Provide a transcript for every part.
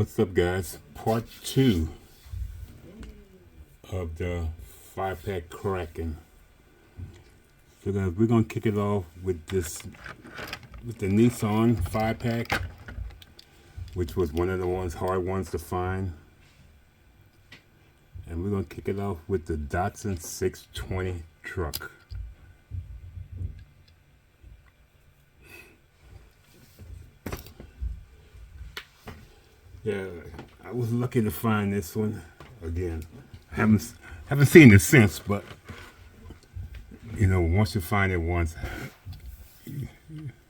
What's up, guys? Part 2 of the 5-pack cracking. So guys, we're gonna kick it off with the Nissan 5-pack, which was one of the hard ones to find. And we're gonna kick it off with the Datsun 620 truck. Yeah, I was lucky to find this one again. I haven't seen it since, but you know, once you find it once,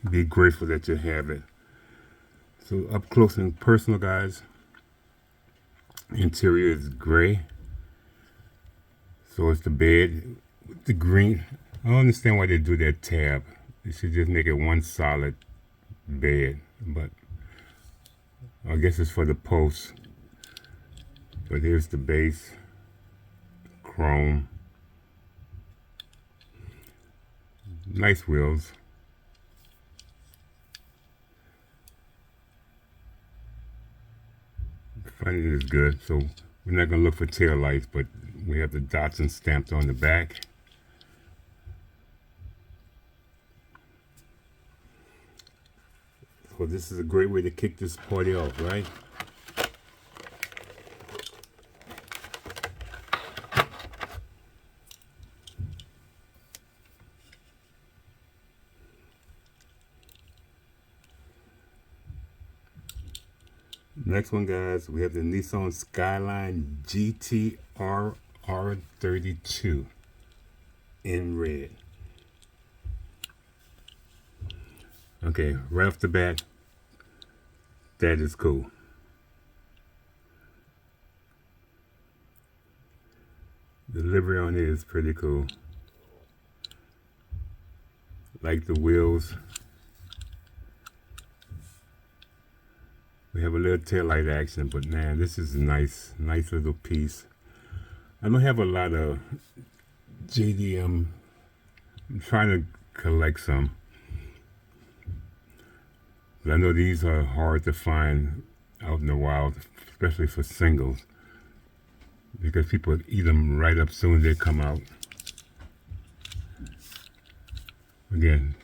be grateful that you have it. So up close and personal, guys. Interior is gray. So it's the bed with the green. I don't understand why they do that tab. They should just make it one solid bed, but I guess it's for the posts. But here's the base, chrome, nice wheels. Finding is good, so we're not gonna look for tail lights, but we have the Datsun stamped on the back. So this is a great way to kick this party off, right? Next one, guys, we have the Nissan Skyline GT R32 in red. Okay, right off the bat, that is cool. The livery on it is pretty cool. Like the wheels. We have a little taillight action, but man, this is a nice little piece. I don't have a lot of JDM. I'm trying to collect some. But I know these are hard to find out in the wild, especially for singles, because people eat them right up soon as they come out. Again,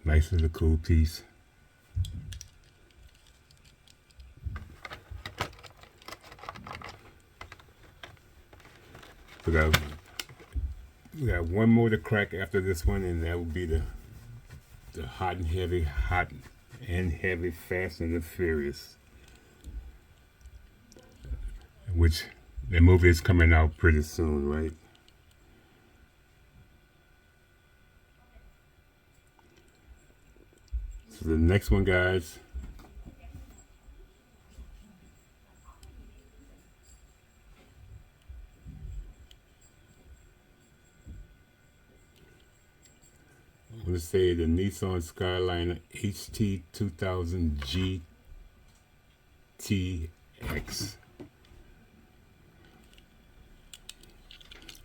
nice little cool piece. We got one more to crack after this one, and that will be the hot and heavy, Fast and the Furious, which the movie is coming out pretty soon, right? So the next one, guys, I'm going to say the Nissan Skyline HT 2000 GTX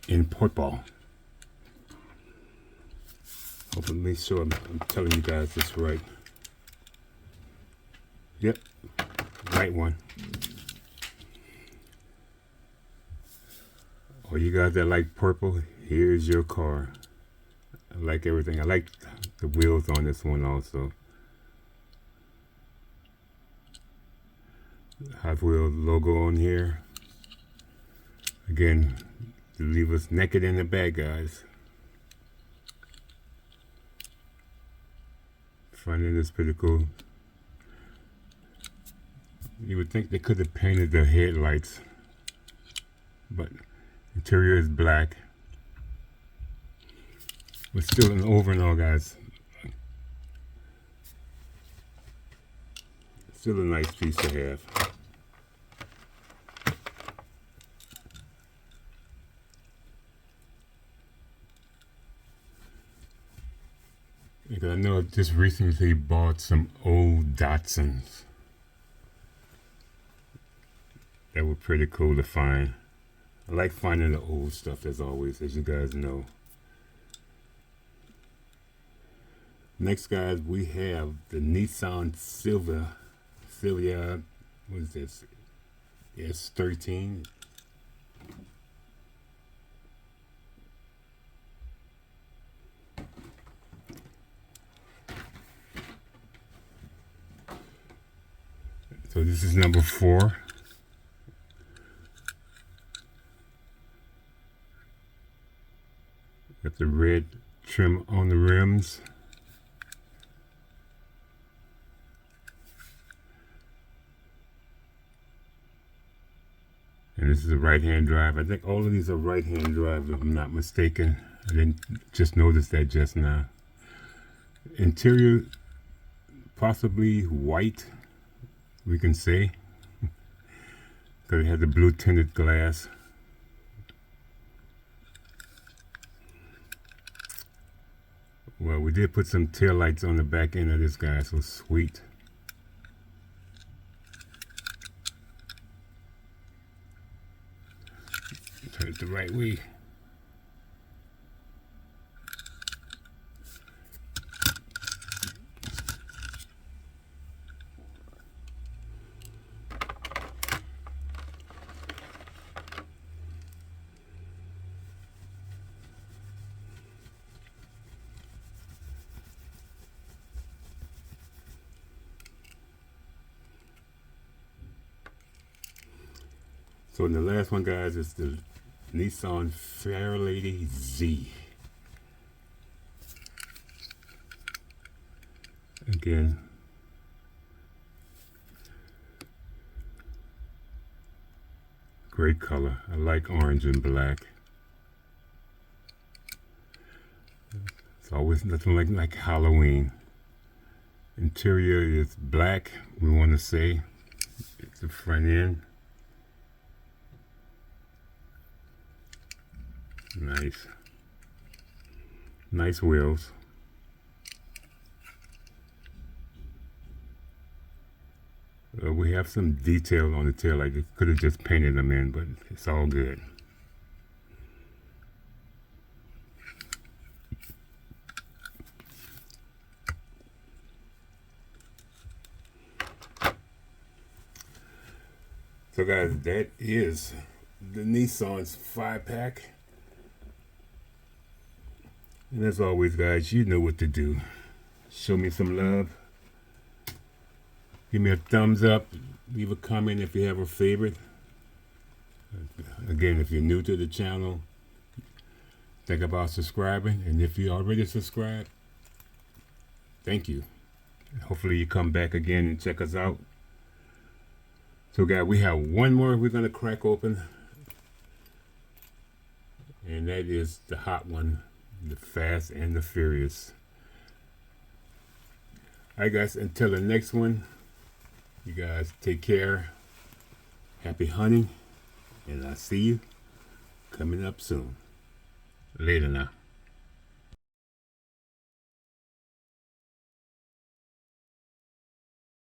in purple. Hopefully, make sure I'm telling you guys this right. Yep, right one. All you guys that like purple, here's your car. I like everything. I like the wheels on this one also. Hot Wheels logo on here. Again, to leave us naked in the back, guys. Finding this pretty cool. You would think they could have painted the headlights, but interior is black. But still an overall, guys. Still a nice piece to have. Because I know I just recently bought some old Datsuns that were pretty cool to find. I like finding the old stuff, as always, as you guys know. Next, guys, we have the Nissan Cilia what is this? S13. So this is number 4. Got the red trim on the rims. And this is a right-hand drive. I think all of these are right-hand drive, if I'm not mistaken. I didn't just notice that just now. Interior, possibly white, we can say, because it has the blue tinted glass. Well, we did put some tail lights on the back end of this guy, so sweet. Turn it the right way. So the last one, guys, is the Nissan Fairlady Z. Again, great color. I like orange and black. It's always nothing like Halloween. Interior is black, we want to say. It's the front end. Nice wheels. We have some detail on the tail light. It could have just painted them in, but it's all good. So guys, that is the Nissan's 5-pack. And as always, guys, you know what to do. Show me some love. Give me a thumbs up. Leave a comment if you have a favorite. Again, if you're new to the channel, think about subscribing. And if you already subscribed, thank you. Hopefully you come back again and check us out. So guys, we have one more we're going to crack open. And that is the hot one. The Fast and the Furious. Alright guys, until the next one, you guys take care. Happy hunting. And I'll see you coming up soon. Later now.